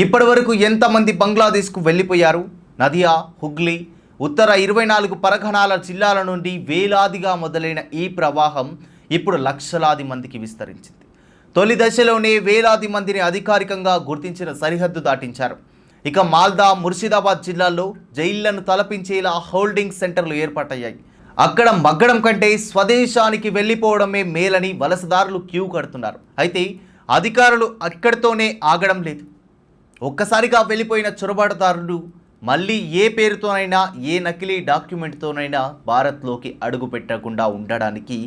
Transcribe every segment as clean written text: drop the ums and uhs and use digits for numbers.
ఇప్పటివరకు ఎంతమంది బంగ్లాదేశ్కు వెళ్ళిపోయారు? నదియా, హుగ్లీ, ఉత్తర 24 పరగణాల జిల్లాల నుండి వేలాదిగా మొదలైన ఈ ప్రవాహం ఇప్పుడు లక్షలాది మందికి విస్తరించింది. తొలి దశలోనే వేలాది మందిని అధికారికంగా గుర్తించిన సరిహద్దు దాటించారు. ఇక మాల్దా, ముర్షిదాబాద్ జిల్లాల్లో జైళ్లను తలపించేలా హోల్డింగ్ సెంటర్లు ఏర్పాటయ్యాయి. అక్కడ మగ్గడం కంటే స్వదేశానికి వెళ్ళిపోవడమే మేలని వలసదారులు క్యూ కడుతున్నారు. అయితే అధికారులు అక్కడితోనే ఆగడం లేదు. ఒక్కసారిగా వెళ్ళిపోయిన చొరబాటుదారులు మళ్ళీ ఏ పేరుతోనైనా, ఏ నకిలీ డాక్యుమెంట్తోనైనా భారత్లోకి అడుగు పెట్టకుండా ఉండడానికి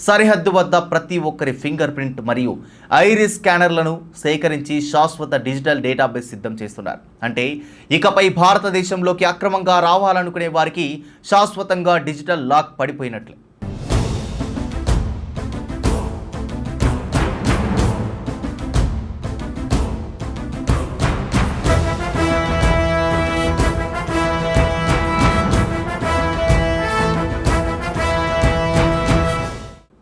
సరిహద్దు వద్ద ప్రతి ఒక్కరి ఫింగర్ ప్రింట్ మరియు ఐరిస్ స్కానర్లను సేకరించి శాశ్వత డిజిటల్ డేటాబేస్ సిద్ధం చేస్తున్నారు. అంటే ఇకపై భారతదేశంలోకి అక్రమంగా రావాలనుకునే వారికి శాశ్వతంగా డిజిటల్ లాక్ పడిపోయినట్లే.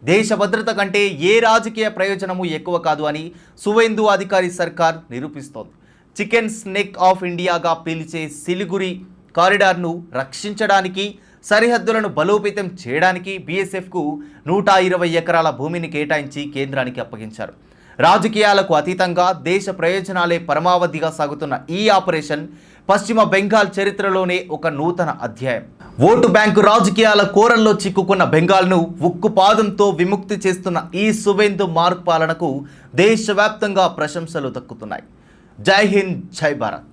దేశ భద్రత కంటే ఏ రాజకీయ ప్రయోజనము ఎక్కువ కాదు అని సువేందు అధికారి సర్కార్ నిరూపిస్తోంది. చికెన్ స్నేక్ ఆఫ్ ఇండియాగా పిలిచే సిలిగురి కారిడార్ను రక్షించడానికి, సరిహద్దులను బలోపేతం చేయడానికి బీఎస్ఎఫ్కు 120 ఎకరాల భూమిని కేటాయించి కేంద్రానికి అప్పగించారు. రాజకీయాలకు అతీతంగా దేశ ప్రయోజనాలే పరమావధిగా సాగుతున్న ఈ ఆపరేషన్ పశ్చిమ బెంగాల్ చరిత్రలోనే ఒక నూతన అధ్యాయం. ఓటు బ్యాంకు రాజకీయాల కోరల్లో చిక్కుకున్న బెంగాల్ను ఉక్కుపాదంతో విముక్తి చేస్తున్న ఈ సువేందు మార్గ్ పాలనకు దేశవ్యాప్తంగా ప్రశంసలు దక్కుతున్నాయి. జై హింద్, జై భారత్.